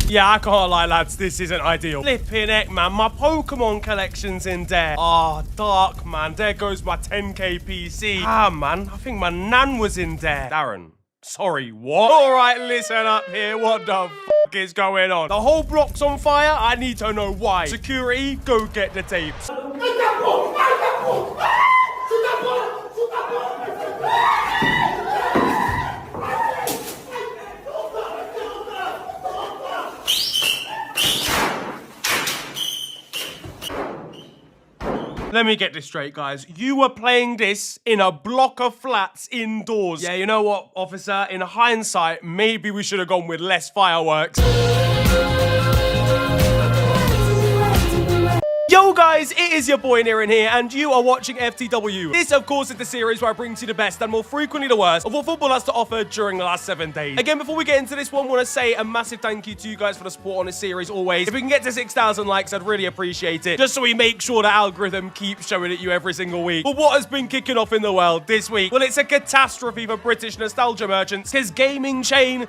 Yeah, I can't lie, lads. This isn't ideal. Flipping heck, man. My Pokemon collection's in there. Oh, dark, man. There goes my 10k PC. Ah, man. I think my Nan was in there. Darren. Sorry, what? All right, listen up here. What the f*** is going on? The whole block's on fire? I need to know why. Security, go get the tapes. Let me get this straight, guys. You were playing this in a block of flats indoors. Yeah, you know what, officer? In hindsight, maybe we should have gone with less fireworks. Yo guys, it is your boy Nirin here, and you are watching FTW. This, of course, is the series where I bring to you the best and more frequently the worst of what football has to offer during the last 7 days. Again, before we get into this one, I want to say a massive thank you to you guys for the support on this series always. If we can get to 6,000 likes, I'd really appreciate it, just so we make sure the algorithm keeps showing it you every single week. But what has been kicking off in the world this week? Well, it's a catastrophe for British nostalgia merchants. His gaming chain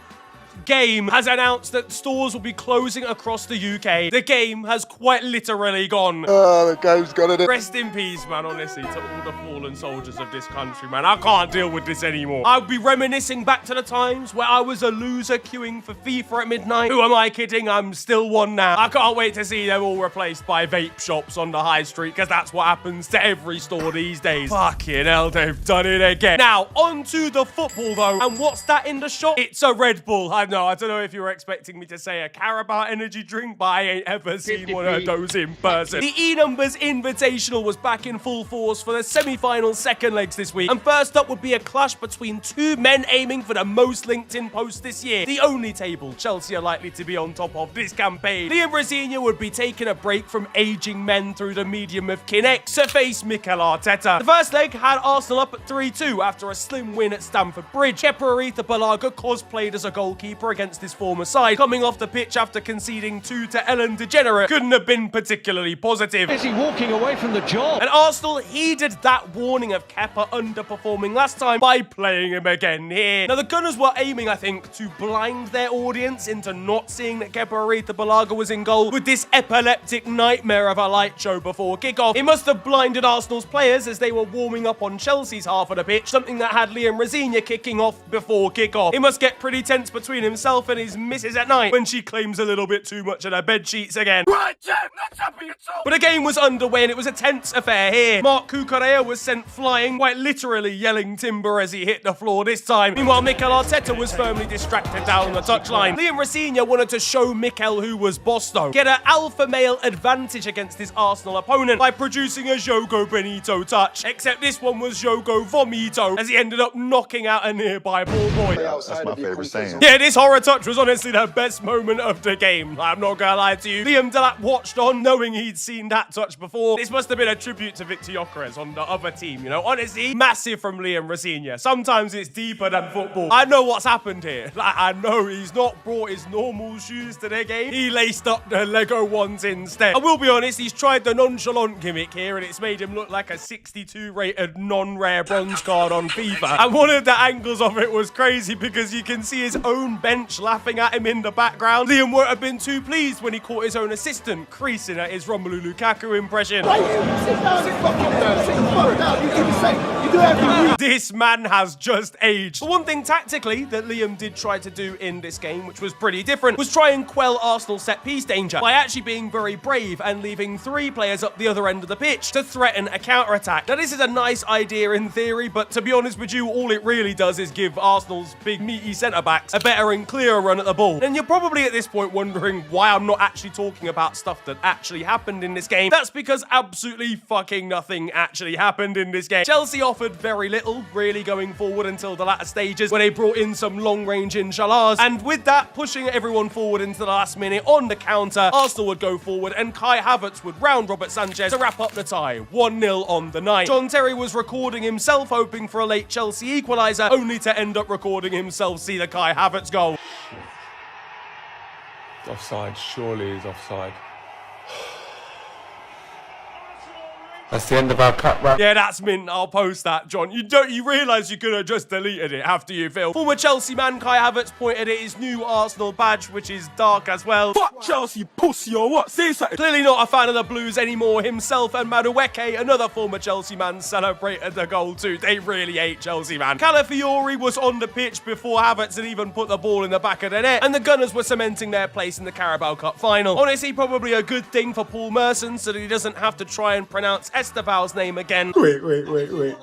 Game has announced that stores will be closing across the UK. The game has quite literally gone. Oh, the game's got it. Rest in peace, man, honestly, to all the fallen soldiers of this country, man. I can't deal with this anymore. I'll be reminiscing back to the times where I was a loser queuing for FIFA at midnight. Who am I kidding? I'm still one now. I can't wait to see them all replaced by vape shops on the high street, because that's what happens to every store these days. Fucking hell, they've done it again. Now, on to the football, though. And what's that in the shop? It's a Red Bull. I don't know if you were expecting me to say a Carabao energy drink, but I ain't ever seen one of those in person. The E-Numbers Invitational was back in full force for the semi-final second legs this week. And first up would be a clash between two men aiming for the most LinkedIn posts this year. The only table Chelsea are likely to be on top of this campaign. Liam Rosenior would be taking a break from aging men through the medium of Kinect to face Mikel Arteta. The first leg had Arsenal up at 3-2 after a slim win at Stamford Bridge. Kepa Arrizabalaga cosplayed as a goalkeeper against his former side, coming off the pitch after conceding 2 to Ellen DeGenerate. Couldn't have been particularly positive. Is he walking away from the job? And Arsenal heeded that warning of Kepa underperforming last time by playing him again here. Now, the Gunners were aiming, I think, to blind their audience into not seeing that Kepa Arrizabalaga was in goal with this epileptic nightmare of a light show before kickoff. It must have blinded Arsenal's players as they were warming up on Chelsea's half of the pitch, something that had Liam Rosenior kicking off before kickoff. It must get pretty tense between himself and his missus at night when she claims a little bit too much of her bed sheets again. Right, Jim, not happy at all. But the game was underway and it was a tense affair here. Mark Cucurella was sent flying, quite literally yelling timber as he hit the floor this time. Meanwhile, Mikel Arteta was firmly distracted down the touchline. Liam Rosenior wanted to show Mikel who was boss though, get an alpha male advantage against his Arsenal opponent by producing a Jogo Benito touch. Except this one was Jogo Vomito, as he ended up knocking out a nearby ball boy. That's my favourite saying. Yeah, this horror touch was honestly the best moment of the game. I'm not gonna lie to you. Liam Delap watched on, knowing he'd seen that touch before. This must have been a tribute to Victor Gyökeres on the other team, you know? Honestly, massive from Liam Rosenior. Sometimes it's deeper than football. I know what's happened here. Like, I know he's not brought his normal shoes to the game. He laced up the Lego ones instead. I will be honest, he's tried the nonchalant gimmick here, and it's made him look like a 62 rated non-rare bronze card on FIFA. And one of the angles of it was crazy because you can see his own bench laughing at him in the background. Liam won't have been too pleased when he caught his own assistant creasing at his Romelu Lukaku impression. This man has just aged. But one thing tactically that Liam did try to do in this game, which was pretty different, was try and quell Arsenal's set-piece danger by actually being very brave and leaving 3 players up the other end of the pitch to threaten a counter-attack. Now, this is a nice idea in theory, but to be honest with you, all it really does is give Arsenal's big meaty centre-backs a better and clearer run at the ball. And you're probably at this point wondering why I'm not actually talking about stuff that actually happened in this game. That's because absolutely fucking nothing actually happened in this game. Chelsea offered very little, really, going forward until the latter stages when they brought in some long-range inshallahs. And with that, pushing everyone forward into the last minute on the counter, Arsenal would go forward and Kai Havertz would round Robert Sanchez to wrap up the tie, 1-0 on the night. John Terry was recording himself hoping for a late Chelsea equaliser, only to end up recording himself see the Kai Havertz goal. Offside, surely he's offside. That's the end of our cut run. Yeah, that's mint. I'll post that, John. You realise you could have just deleted it after you film. Former Chelsea man Kai Havertz pointed at his new Arsenal badge, which is dark as well. Fuck Chelsea, pussy, or what? Say something. Clearly not a fan of the Blues anymore himself, and Madueke, another former Chelsea man, celebrated the goal too. They really hate Chelsea, man. Calafiori was on the pitch before Havertz had even put the ball in the back of the net, and the Gunners were cementing their place in the Carabao Cup final. Honestly, probably a good thing for Paul Merson, so that he doesn't have to try and pronounce Esteval's name again. Wait.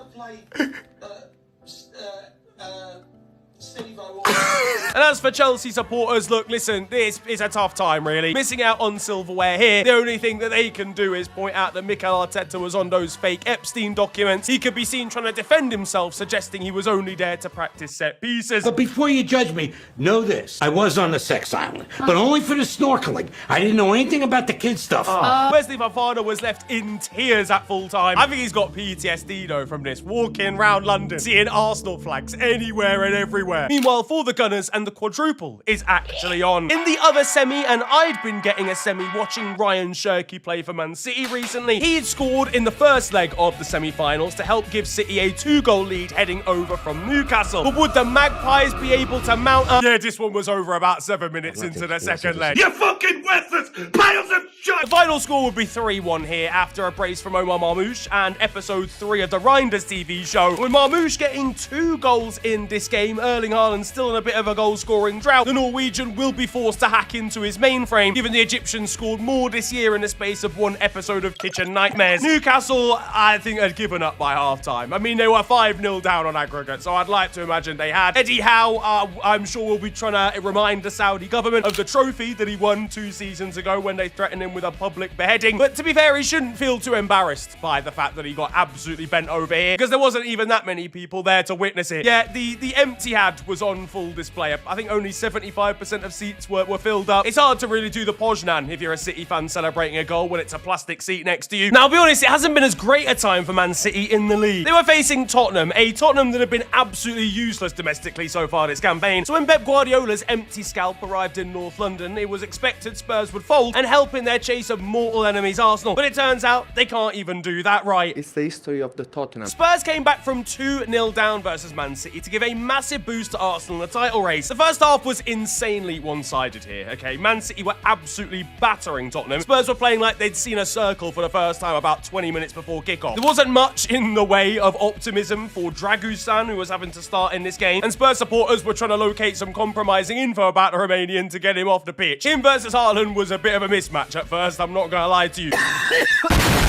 And as for Chelsea supporters, look, listen, this is a tough time, really. Missing out on silverware here. The only thing that they can do is point out that Mikel Arteta was on those fake Epstein documents. He could be seen trying to defend himself, suggesting he was only there to practice set pieces. But before you judge me, know this. I was on the sex island, but only for the snorkeling. I didn't know anything about the kid stuff. Wesley Fofana was left in tears at full time. I think he's got PTSD, though, from this. Walking around London, seeing Arsenal flags anywhere and everywhere. Meanwhile, for the Gunners, and the quadruple is actually on. In the other semi, and I'd been getting a semi watching Ryan Shirky play for Man City recently, he'd scored in the first leg of the semi-finals to help give City a 2-goal lead heading over from Newcastle. But would the Magpies be able to mount up? Yeah, this one was over about 7 minutes into the second leg. You fucking worthless piles of shit! The final score would be 3-1 here after a brace from Omar Marmoush and episode 3 of the Reinders TV show. With Marmoush getting 2 goals in this game, Erling Haaland still in a bit of a goal-scoring drought, the Norwegian will be forced to hack into his mainframe, given the Egyptian scored more this year in the space of 1 episode of Kitchen Nightmares. Newcastle, I think, had given up by half-time. I mean, they were 5-0 down on aggregate, so I'd like to imagine they had. Eddie Howe, I'm sure, will be trying to remind the Saudi government of the trophy that he won 2 seasons ago when they threatened him with a public beheading. But to be fair, he shouldn't feel too embarrassed by the fact that he got absolutely bent over here, because there wasn't even that many people there to witness it. Yeah, the Empty-Had was on full display. I think only 75% of seats were filled up. It's hard to really do the Poznan if you're a City fan celebrating a goal when it's a plastic seat next to you. Now, I'll be honest, it hasn't been as great a time for Man City in the league. They were facing Tottenham, a Tottenham that have been absolutely useless domestically so far this campaign. So when Pep Guardiola's empty scalp arrived in North London, it was expected Spurs would fold and help in their chase of mortal enemies Arsenal. But it turns out they can't even do that right. It's the history of the Tottenham. Spurs came back from 2-0 down versus Man City to give a massive boost to Arsenal in the title race. The first half was insanely one-sided here, okay? Man City were absolutely battering Tottenham. Spurs were playing like they'd seen a circle for the first time about 20 minutes before kickoff. There wasn't much in the way of optimism for Dragusan, who was having to start in this game, and Spurs supporters were trying to locate some compromising info about the Romanian to get him off the pitch. Him versus Haaland was a bit of a mismatch at first, I'm not gonna lie to you.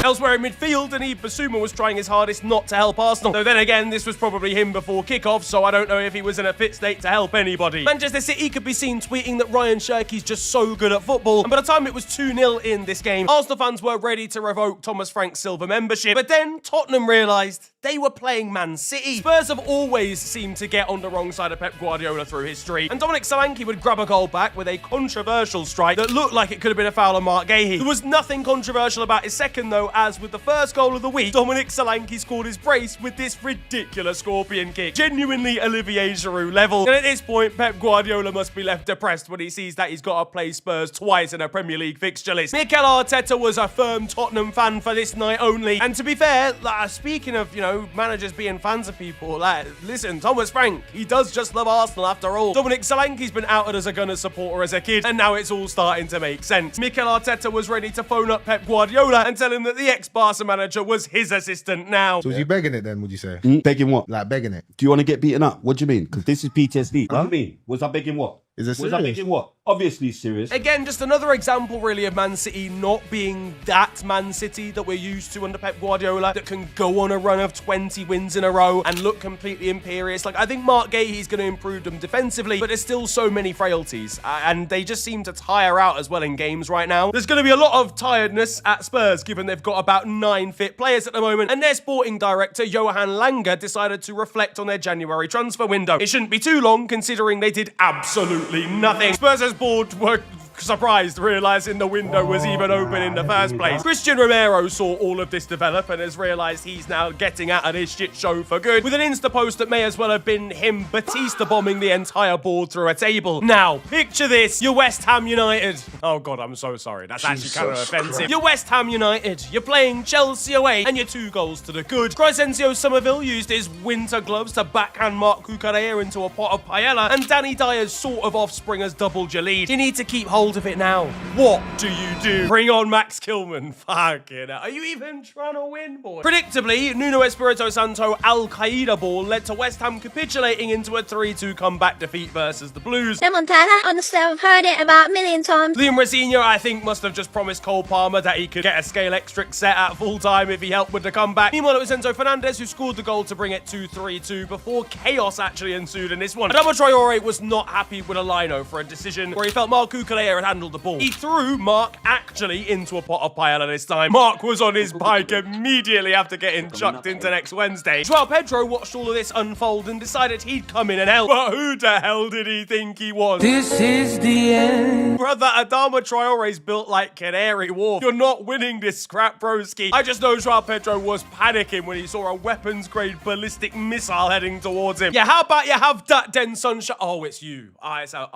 Elsewhere in midfield, Denis Basuma was trying his hardest not to help Arsenal. Though then again, this was probably him before kickoff, so I don't know if he was in a fit state to help anybody. Manchester City could be seen tweeting that Ryan Shirky's just so good at football, and by the time it was 2-0 in this game, Arsenal fans were ready to revoke Thomas Frank's silver membership. But then Tottenham realised they were playing Man City. Spurs have always seemed to get on the wrong side of Pep Guardiola through history, and Dominic Solanke would grab a goal back with a controversial strike that looked like it could have been a foul on Mark Gahey. There was nothing controversial about his second, though, as with the first goal of the week, Dominic Solanke scored his brace with this ridiculous scorpion kick. Genuinely Olivier Giroud level. And at this point, Pep Guardiola must be left depressed when he sees that he's got to play Spurs twice in a Premier League fixture list. Mikel Arteta was a firm Tottenham fan for this night only. And to be fair, speaking of, managers being fans of people, listen, Thomas Frank, he does just love Arsenal after all. Dominic Solanke's been outed as a Gunners supporter as a kid, and now it's all starting to make sense. Mikel Arteta was ready to phone up Pep Guardiola and tell him that the ex-Barca manager was his assistant now. So was you begging it then, would you say? Begging what? Like begging it. Do you want to get beaten up? What do you mean? Because this is PTSD. What do you mean? Was I begging what? Is it Was I serious? begging what? Obviously serious. Again, just another example really of Man City not being that Man City that we're used to under Pep Guardiola, that can go on a run of 20 wins in a row and look completely imperious. I think Mark Gahey's going to improve them defensively, but there's still so many frailties, and they just seem to tire out as well in games right now. There's going to be a lot of tiredness at Spurs, given they've got about 9 fit players at the moment, and their sporting director, Johan Langer, decided to reflect on their January transfer window. It shouldn't be too long, considering they did absolutely nothing. Spurs' board were surprised, realizing the window was even open in the first place. Christian Romero saw all of this develop and has realized he's now getting out of this shit show for good, with an Insta post that may as well have been him Batista bombing the entire board through a table. Now, picture this. You're West Ham United. Oh God, I'm so sorry. That's actually kind of offensive. You're West Ham United. You're playing Chelsea away, and you're 2 goals to the good. Crescencio Somerville used his winter gloves to backhand Mark Cucurella into a pot of paella, and Danny Dyer's sort of offspring has doubled your lead. You need to keep hold of it now. What do you do? Bring on Max Kilman. Fucking hell. Are you even trying to win, boy? Predictably, Nuno Espirito Santo Al-Qaeda ball led to West Ham capitulating into a 3-2 comeback defeat versus the Blues. The Montana, honestly, I've heard it about a million times. Liam Rosenior, I think, must have just promised Cole Palmer that he could get a scale extric set at full time if he helped with the comeback. Meanwhile, it was Enzo Fernandez who scored the goal to bring it to 3-2 before chaos actually ensued in this one. Adama Traore was not happy with a lino for a decision where he felt Mark Cucurella had handled the ball. He threw Mark actually into a pot of paella this time. Mark was on his bike immediately after getting chucked into next Wednesday. Joao Pedro watched all of this unfold and decided he'd come in and help. But who the hell did he think he was? This is the end. Brother, Adama Traore's built like Canary Wharf. You're not winning this scrap, broski. I just know Joao Pedro was panicking when he saw a weapons-grade ballistic missile heading towards him. Yeah, how about you have that den sunshine? Oh, it's you. Alright, so,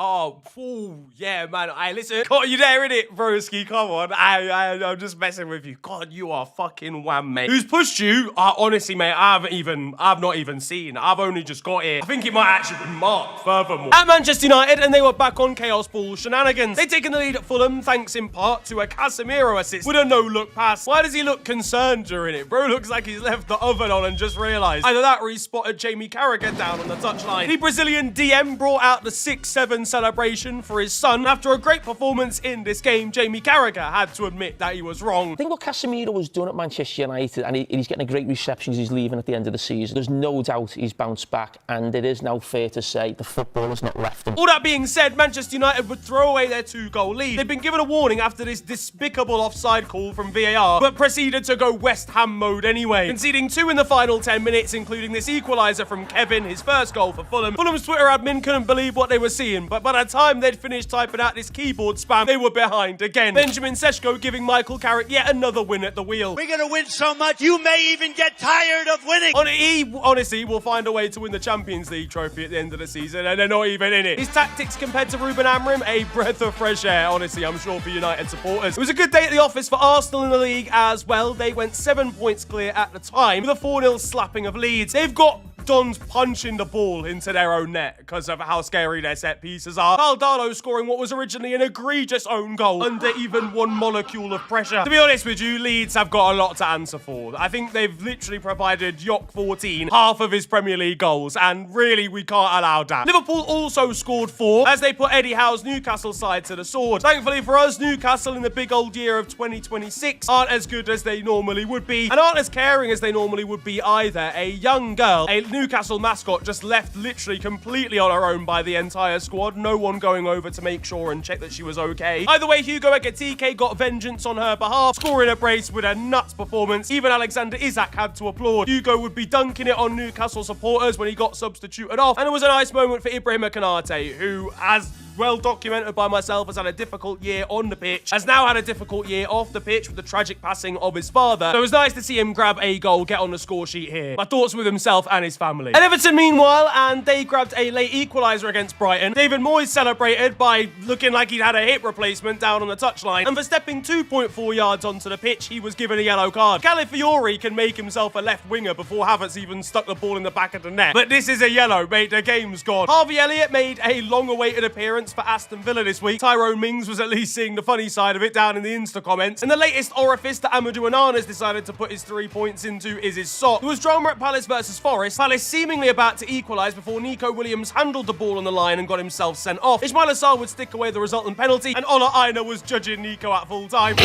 yeah, man. Listen. God, you there, innit, broski? Come on. I'm just messing with you. God, you are fucking wham, mate. Who's pushed you? Honestly, mate, I've not even seen. I've only just got here. I think it might actually be Mark, furthermore. At Manchester United, and they were back on Chaos Ball shenanigans. They'd taken the lead at Fulham, thanks in part to a Casemiro assist with a no-look pass. Why does he look concerned during it? Bro looks like he's left the oven on and just realised. Either that or he spotted Jamie Carragher down on the touchline. The Brazilian DM brought out the 6-7 celebration for his son. After a great performance in this game, Jamie Carragher had to admit that he was wrong. I think what Casemiro was doing at Manchester United, and he's getting a great reception as he's leaving at the end of the season. There's no doubt he's bounced back, and it is now fair to say the football has not left him. All that being said, Manchester United would throw away their 2-goal lead. They'd been given a warning after this despicable offside call from VAR, but proceeded to go West Ham mode anyway, conceding 2 in the final 10 minutes, including this equaliser from Kevin, his first goal for Fulham. Fulham's Twitter admin couldn't believe what they were seeing, but by the time they'd finished typing out this keyboard spam, they were behind again. Benjamin Seschko giving Michael Carrick yet another win at the wheel. We're going to win so much, you may even get tired of winning. He honestly will find a way to win the Champions League trophy at the end of the season, and they're not even in it. His tactics compared to Ruben Amorim, a breath of fresh air, honestly, I'm sure, for United supporters. It was a good day at the office for Arsenal in the league as well. They went 7 points clear at the time with a 4-0 slapping of Leeds. They've got Dons punching the ball into their own net because of how scary their set pieces are. Valdano scoring what was originally an egregious own goal under even 1 molecule of pressure. To be honest with you, Leeds have got a lot to answer for. I think they've literally provided Yok 14 half of his Premier League goals, and really we can't allow that. Liverpool also scored 4 as they put Eddie Howe's Newcastle side to the sword. Thankfully for us, Newcastle in the big old year of 2026 aren't as good as they normally would be, and aren't as caring as they normally would be either. A young girl, a Newcastle mascot, just left literally completely on her own by the entire squad, no one going over to make sure and check that she was okay. Either way, Hugo Ekitike got vengeance on her behalf, scoring a brace with a nuts performance. Even Alexander Isak had to applaud. Hugo would be dunking it on Newcastle supporters when he got substituted off, and it was a nice moment for Ibrahim Konate, who, as well documented by myself, has had a difficult year on the pitch, has now had a difficult year off the pitch with the tragic passing of his father. So it was nice to see him grab a goal, get on the score sheet here. My thoughts with himself and his family. And Everton, meanwhile, and they grabbed a late equaliser against Brighton. David Moyes celebrated by looking like he'd had a hip replacement down on the touchline, and for stepping 2.4 yards onto the pitch, he was given a yellow card. Calafiori can make himself a left winger before Havertz even stuck the ball in the back of the net, but this is a yellow, mate. The game's gone. Harvey Elliott made a long-awaited appearance for Aston Villa this week. Tyrone Mings was at least seeing the funny side of it down in the Insta comments. And the latest orifice that Amadou Onana's decided to put his 3 points into is his sock. There was drama at Palace versus Forest. Palace seemingly about to equalise before Nico Williams handled the ball on the line and got himself sent off. Ismail Assar would stick away the resultant penalty, and Ola Aina was judging Nico at full time.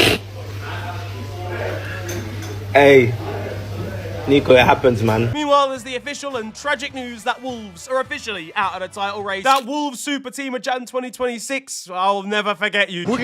Hey, Nico, it happens, man. Meanwhile, there's the official and tragic news that Wolves are officially out of the title race. That Wolves super team of Jan 2026, I'll never forget you. We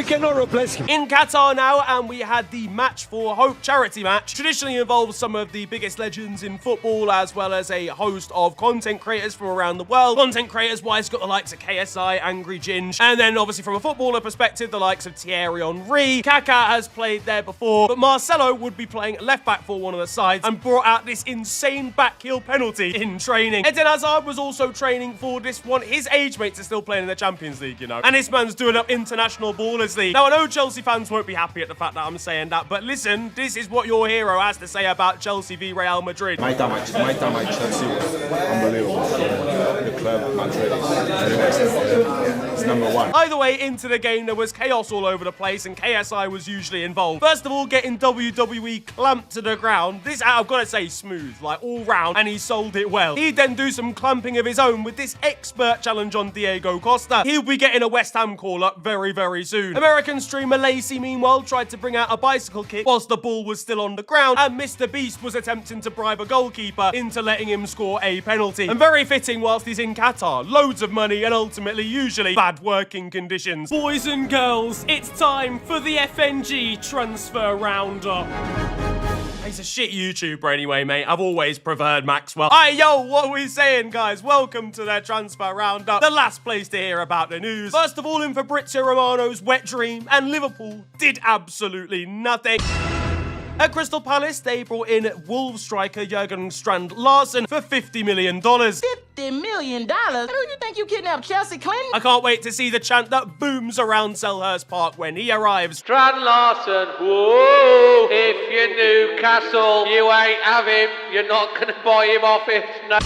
cannot replace him. In Qatar now, and we had the Match for Hope charity match. Traditionally involves some of the biggest legends in football, as well as a host of content creators from around the world. Content creators-wise, got the likes of KSI, Angry Ginge, and then obviously from a footballer perspective, the likes of Thierry Henry. Kaká has played there before, but Marcelo would be playing left back for one of the sides and brought out this insane back heel penalty in training. Eden Hazard was also training for this one. His age mates are still playing in the Champions League, you know, and this man's doing up International Ballers League. Now, I know Chelsea fans won't be happy at the fact that I'm saying that, but listen, this is what your hero has to say about Chelsea v Real Madrid. My time at Chelsea was unbelievable. The club, Madrid, it's number one. Either way, into the game, there was chaos all over the place, and KSI was usually involved. First of all, getting WWE clamped to the ground. This, I've got to say, smooth, like all round, and he sold it well. He'd then do some clamping of his own with this expert challenge on Diego Costa. He'll be getting a West Ham call-up very, very soon. American streamer Lacey, meanwhile, tried to bring out a bicycle kick whilst the ball was still on the ground, and Mr. Beast was attempting to bribe a goalkeeper into letting him score a penalty. And very fitting whilst he's in Qatar. Loads of money and ultimately, usually, bad working conditions. Boys and girls, it's time for the FNG Transfer Roundup. He's a shit YouTuber anyway, mate. I've always preferred Maxwell. Hey, yo, what are we saying, guys? Welcome to their Transfer Roundup, the last place to hear about the news. First of all, in Fabrizio Romano's wet dream, and Liverpool did absolutely nothing. At Crystal Palace, they brought in Wolves striker Jurgen Strand Larsen for $50 million. $50 million? Who do you think you kidnapped, Chelsea Clinton? I can't wait to see the chant that booms around Selhurst Park when he arrives. Strand Larsen, whoa! If you're Newcastle, you ain't have him. You're not going to buy him off it, no.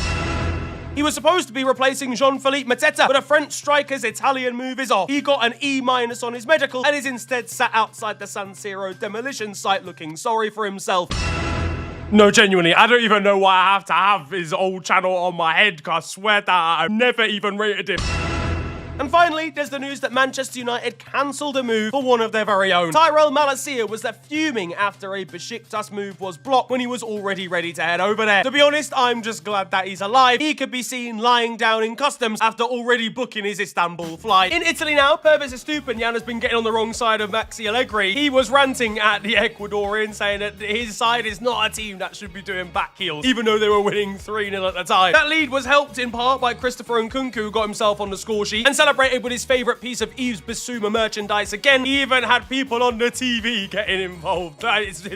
He was supposed to be replacing Jean-Philippe Mateta, but a French striker's Italian move is off. He got an E- on his medical and is instead sat outside the San Siro demolition site looking sorry for himself. No, genuinely, I don't even know why I have to have his old channel on my head, because I swear that I've never even rated him. And finally, there's the news that Manchester United cancelled a move for one of their very own. Tyrell Malacia was left fuming after a Besiktas move was blocked when he was already ready to head over there. To be honest, I'm just glad that he's alive. He could be seen lying down in customs after already booking his Istanbul flight. In Italy now, Pervis Estupiñán has been getting on the wrong side of Maxi Allegri. He was ranting at the Ecuadorian, saying that his side is not a team that should be doing back heels, even though they were winning 3-0 at the time. That lead was helped in part by Christopher Nkunku, who got himself on the score sheet and celebrated with his favourite piece of Yves Bissouma merchandise again. He even had people on the TV getting involved.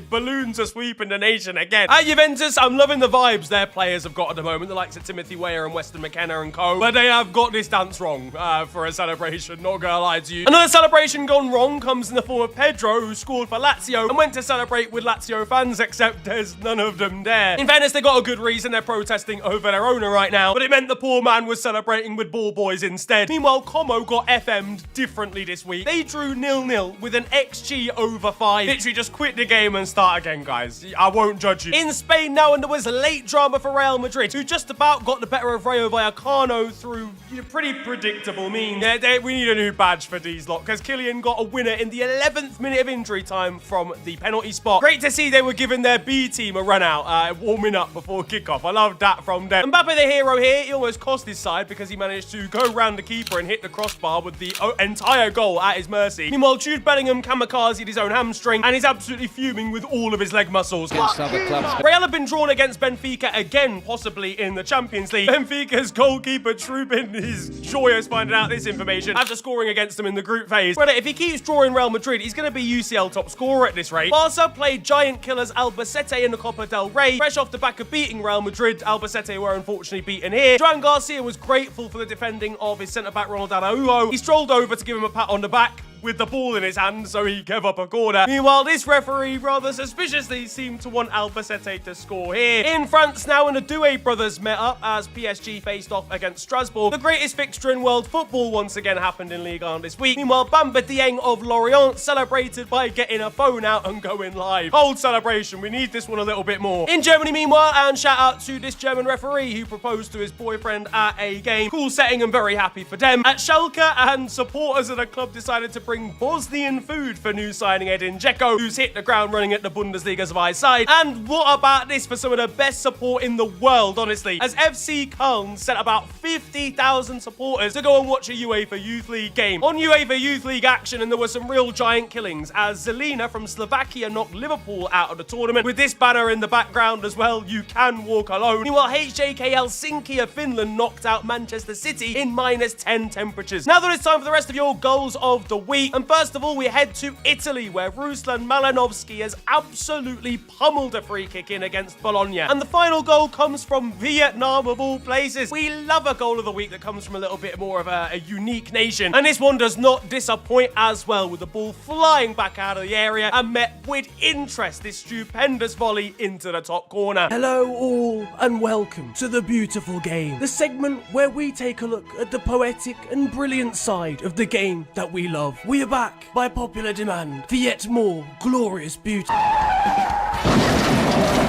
Balloons are sweeping the nation again. At Juventus, I'm loving the vibes their players have got at the moment, the likes of Timothy Weah and Weston McKenna and co. But they have got this dance wrong for a celebration, not gonna lie to you. Another celebration gone wrong comes in the form of Pedro, who scored for Lazio and went to celebrate with Lazio fans, except there's none of them there. In fairness, they got a good reason. They're protesting over their owner right now, but it meant the poor man was celebrating with ball boys instead. Meanwhile, Como got FM'd differently this week. They drew 0-0 with an XG over 5. Literally just quit the game and start again, guys. I won't judge you. In Spain now, and there was a late drama for Real Madrid, who just about got the better of Rayo Vallecano through pretty predictable means. We need a new badge for these lot, because Kylian got a winner in the 11th minute of injury time from the penalty spot. Great to see they were giving their B team a run out, warming up before kickoff. I love that from them. Mbappe, the hero here, he almost cost his side because he managed to go round the keeper and hit the crossbar with the entire goal at his mercy. Meanwhile, Jude Bellingham kamikazed his own hamstring and he's absolutely fuming with all of his leg muscles. Real have been drawn against Benfica again, possibly in the Champions League. Benfica's goalkeeper Trubin is joyous finding out this information after scoring against them in the group phase. But if he keeps drawing Real Madrid, he's going to be UCL top scorer at this rate. Barca played giant killers Albacete in the Copa del Rey. Fresh off the back of beating Real Madrid, Albacete were unfortunately beaten here. Joan Garcia was grateful for the defending of his centre-back Ronald Araujo. He strolled over to give him a pat on the back with the ball in his hand so he gave up a corner. Meanwhile, this referee rather suspiciously seemed to want Albacete to score here. In France now, and the Doué brothers met up as PSG faced off against Strasbourg. The greatest fixture in world football once again happened in Ligue 1 this week. Meanwhile, Bamba Dieng of Lorient celebrated by getting a phone out and going live. Old celebration, we need this one a little bit more. In Germany meanwhile, and shout out to this German referee who proposed to his boyfriend at a game. Cool setting and very happy for them. At Schalke, and supporters of the club decided to bring ordering Bosnian food for new signing Edin Dzeko, who's hit the ground running at the Bundesliga's right side. And what about this for some of the best support in the world, honestly, as FC Köln sent about 50,000 supporters to go and watch a UEFA Youth League game. On UEFA Youth League action, and there were some real giant killings, as Zelina from Slovakia knocked Liverpool out of the tournament. With this banner in the background as well, you can walk alone. Meanwhile, HJK Helsinki of Finland knocked out Manchester City in -10 temperatures. Now that it's time for the rest of your goals of the week, and first of all, we head to Italy, where Ruslan Malinovsky has absolutely pummeled a free kick in against Bologna. And the final goal comes from Vietnam, of all places. We love a goal of the week that comes from a little bit more of a unique nation. And this one does not disappoint as well, with the ball flying back out of the area and met with interest. This stupendous volley into the top corner. Hello all, and welcome to The Beautiful Game, the segment where we take a look at the poetic and brilliant side of the game that we love. We are back by popular demand for yet more glorious beauty.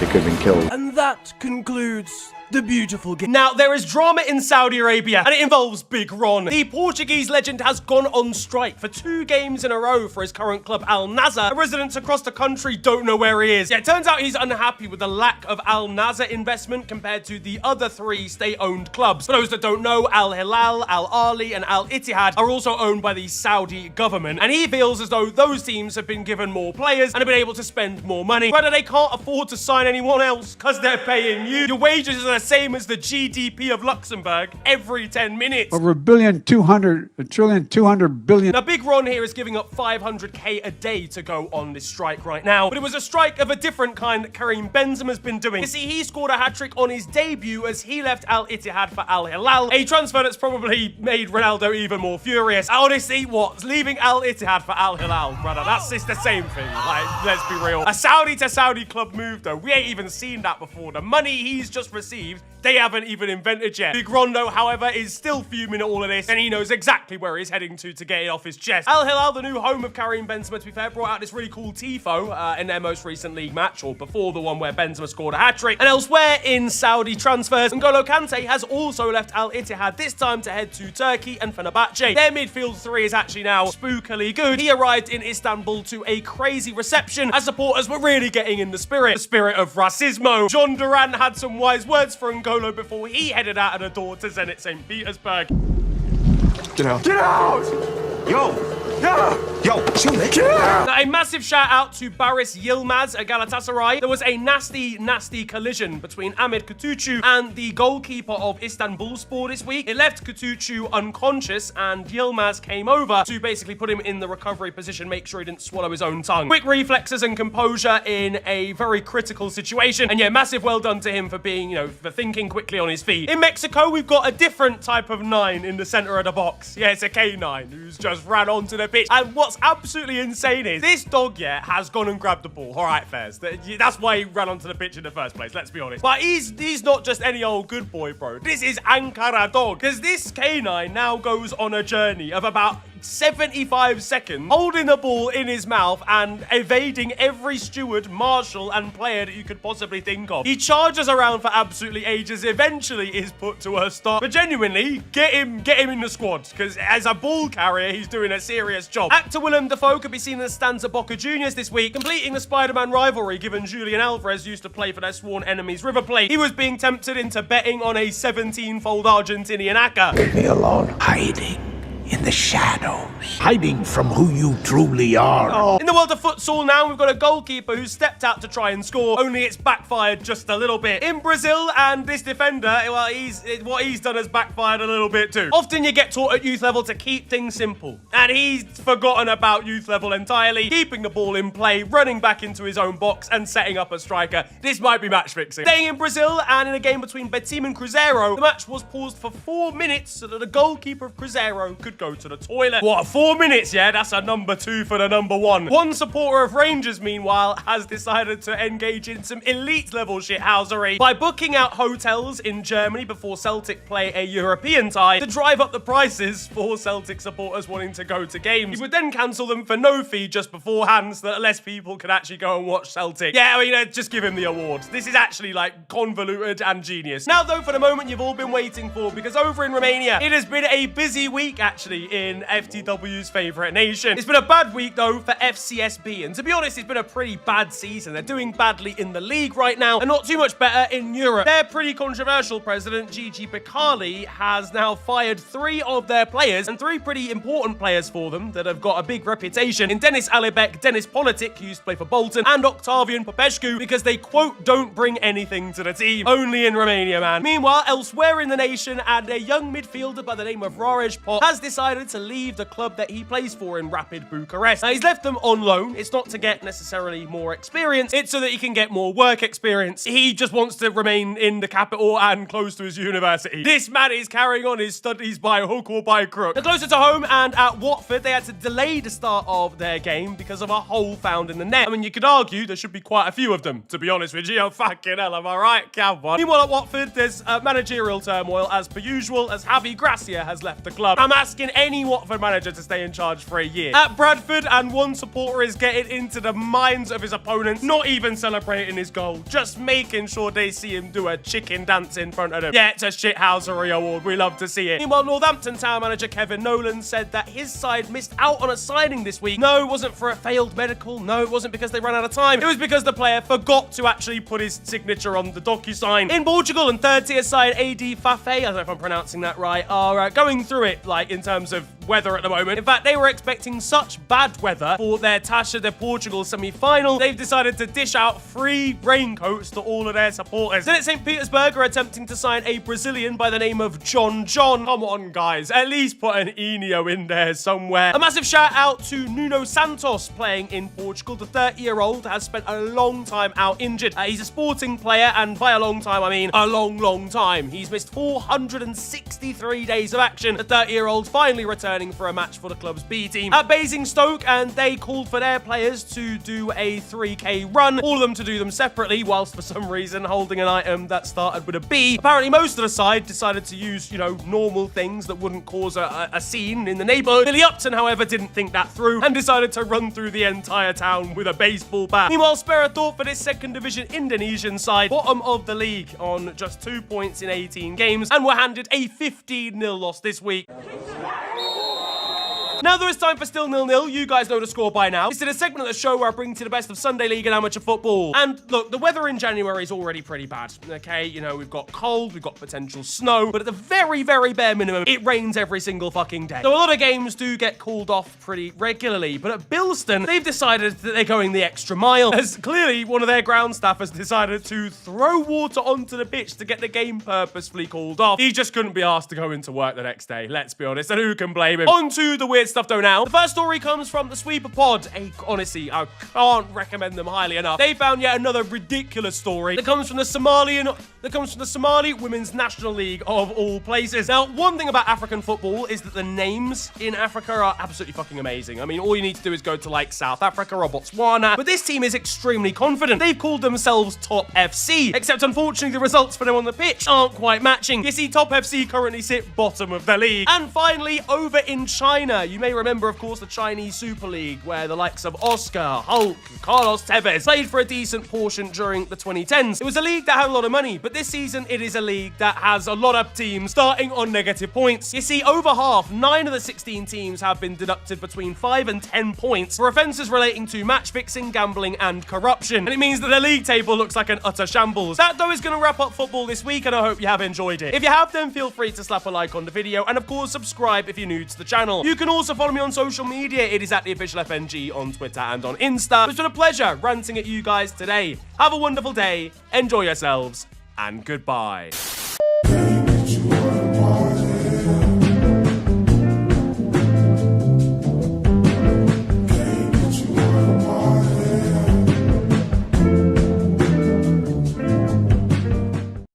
He could have been killed. And that concludes The Beautiful Game. Now, there is drama in Saudi Arabia, and it involves Big Ron. The Portuguese legend has gone on strike for 2 games in a row for his current club, Al Nassr. Residents across the country don't know where he is. Yeah, it turns out he's unhappy with the lack of Al Nassr investment compared to the other 3 state-owned clubs. For those that don't know, Al Hilal, Al Ahly, and Al Ittihad are also owned by the Saudi government, and he feels as though those teams have been given more players and have been able to spend more money. Whether they can't afford to sign anyone else because they're paying you. Your wages are the same as the GDP of Luxembourg every 10 minutes. Over $1 trillion, 200 billion. Now, Big Ron here is giving up 500k a day to go on this strike right now, but it was a strike of a different kind that Karim Benzema's been doing. You see, he scored a hat-trick on his debut as he left Al Ittihad for Al Hilal, a transfer that's probably made Ronaldo even more furious. Honestly, what? Leaving Al Ittihad for Al Hilal, brother, that's just the same thing. Like, let's be real. A Saudi to Saudi club move, though. We ain't even seen that before. The money he's just received, they haven't even invented yet. Big Rondo, however, is still fuming at all of this, and he knows exactly where he's heading to get it off his chest. Al Hilal, the new home of Karim Benzema, to be fair, brought out this really cool tifo in their most recent league match, or before the one where Benzema scored a hat-trick. And elsewhere in Saudi transfers, N'Golo Kante has also left Al Ittihad, this time to head to Turkey and Fenerbahce. Their midfield 3 is actually now spookily good. He arrived in Istanbul to a crazy reception as supporters were really getting in the spirit of racismo. John Duran had some wise words for N'Golo before he headed out of the door to Zenit St. Petersburg. Get out. Get out! Yo! Yo, chill, man. Now, a massive shout out to Baris Yilmaz at Galatasaray. There was a nasty collision between Ahmet Kutucu and the goalkeeper of Istanbulspor this week. It left Kutucu unconscious, and Yilmaz came over to basically put him in the recovery position, make sure he didn't swallow his own tongue. Quick reflexes and composure in a very critical situation. And yeah, massive well done to him for being, for thinking quickly on his feet. In Mexico, we've got a different type of 9 in the center of the box. Yeah, it's a K9 who's just ran onto the pitch. And what's absolutely insane is this dog, has gone and grabbed the ball. All right, Fairs. That's why he ran onto the pitch in the first place, let's be honest. But he's not just any old good boy, bro. This is Ankara dog. Because this K9 now goes on a journey of about 75 seconds, holding the ball in his mouth and evading every steward, marshal, and player that you could possibly think of. He charges around for absolutely ages, eventually is put to a stop. But genuinely, get him in the squad, because as a ball carrier, he's doing a serious job. Actor Willem Dafoe could be seen in the stands at Boca Juniors this week, completing the Spider-Man rivalry, given Julian Alvarez used to play for their sworn enemies River Plate. He was being tempted into betting on a 17-fold Argentinian acca. Leave me alone. Hiding in the shadows. Hiding from who you truly are. In the world of futsal now, we've got a goalkeeper who stepped out to try and score, only it's backfired just a little bit. In Brazil, and this defender, well, what he's done has backfired a little bit too. Often you get taught at youth level to keep things simple, and he's forgotten about youth level entirely, keeping the ball in play, running back into his own box, and setting up a striker. This might be match fixing. Staying in Brazil, and in a game between Betim and Cruzeiro, the match was paused for 4 minutes so that the goalkeeper of Cruzeiro could go to the toilet. What, 4 minutes? Yeah, that's a number 2 for the number 1. One supporter of Rangers, meanwhile, has decided to engage in some elite level shithousery by booking out hotels in Germany before Celtic play a European tie to drive up the prices for Celtic supporters wanting to go to games. He would then cancel them for no fee just beforehand so that less people could actually go and watch Celtic. Yeah, I mean, just give him the award. This is actually like convoluted and genius. Now though, for the moment you've all been waiting for, because over in Romania, it has been a busy week actually. especially in FTW's favourite nation. It's been a bad week, though, for FCSB, and to be honest, it's been a pretty bad season. They're doing badly in the league right now, and not too much better in Europe. Their pretty controversial president, Gigi Becali, has now fired 3 of their players, and 3 pretty important players for them that have got a big reputation in Dennis Alibek, Dennis Politic, who used to play for Bolton, and Octavian Popescu, because they, quote, don't bring anything to the team. Only in Romania, man. Meanwhile, elsewhere in the nation, and a young midfielder by the name of Rarej Pot has decided to leave the club that he plays for in Rapid Bucharest. Now, he's left them on loan. It's not to get necessarily more experience, it's so that he can get more work experience. He just wants to remain in the capital and close to his university. This man is carrying on his studies by hook or by crook. They're closer to home, and at Watford, they had to delay the start of their game because of a hole found in the net. I mean, you could argue there should be quite a few of them, to be honest with you. Oh, fucking hell, am I right? Come on. Meanwhile, at Watford, there's managerial turmoil as per usual, as Javi Gracia has left the club. I'm asking any Watford manager to stay in charge for a year. At Bradford, and one supporter is getting into the minds of his opponents, not even celebrating his goal, just making sure they see him do a chicken dance in front of them. Yeah, it's a shithousery award. We love to see it. Meanwhile, Northampton town manager Kevin Nolan said that his side missed out on a signing this week. No, it wasn't for a failed medical. No, it wasn't because they ran out of time. It was because the player forgot to actually put his signature on the DocuSign. In Portugal, and third-tier side AD Fafe, I don't know if I'm pronouncing that right, are going through it, like, in terms of weather at the moment. In fact, they were expecting such bad weather for their Taça de Portugal semi-final, they've decided to dish out free raincoats to all of their supporters. Then at St. Petersburg are attempting to sign a Brazilian by the name of John. Come on, guys. At least put an Enio in there somewhere. A massive shout out to Nuno Santos playing in Portugal. The 30-year-old has spent a long time out injured. He's a Sporting player, and by a long time, I mean a long, long time. He's missed 463 days of action. The 30-year-old finally returning for a match for the club's B team at Basingstoke, and they called for their players to do a 3K run, all of them to do them separately, whilst for some reason holding an item that started with a B. Apparently, most of the side decided to use, you know, normal things that wouldn't cause a scene in the neighborhood. Billy Upton, however, didn't think that through and decided to run through the entire town with a baseball bat. Meanwhile, spare a thought for this second division Indonesian side, bottom of the league on just 2 points in 18 games, and were handed a 15-0 loss this week. Now there is time for Still 0-0. You guys know the score by now. This is a segment of the show where I bring to the best of Sunday League and amateur football. And look, the weather in January is already pretty bad, okay? You know, we've got cold, we've got potential snow, but at the very, very bare minimum, it rains every single fucking day. So a lot of games do get called off pretty regularly, but at Bilston, they've decided that they're going the extra mile, as clearly one of their ground staff has decided to throw water onto the pitch to get the game purposefully called off. He just couldn't be asked to go into work the next day, let's be honest, and who can blame him? On to the weird stuff though now. The first story comes from the Sweeper Pod. Honestly, I can't recommend them highly enough. They found yet another ridiculous story that comes from the Somali Women's National League of all places. Now, one thing about African football is that the names in Africa are absolutely fucking amazing. I mean, all you need to do is go to like South Africa or Botswana, but this team is extremely confident. They've called themselves Top FC, except unfortunately the results for them on the pitch aren't quite matching. You see, Top FC currently sit bottom of the league. And finally, over in China, you may remember, of course, the Chinese Super League, where the likes of Oscar, Hulk, Carlos Tevez played for a decent portion during the 2010s. It was a league that had a lot of money, but this season it is a league that has a lot of teams starting on negative points. You see, over half, 9 of the 16 teams have been deducted between 5 and 10 points for offences relating to match fixing, gambling, and corruption. And it means that the league table looks like an utter shambles. That, though, is going to wrap up football this week, and I hope you have enjoyed it. If you have, then feel free to slap a like on the video, and of course, subscribe if you're new to the channel. You can also follow me on social media. It is at the official FNG on Twitter and on Insta. It's been a pleasure ranting at you guys today. Have a wonderful day, enjoy yourselves, and goodbye.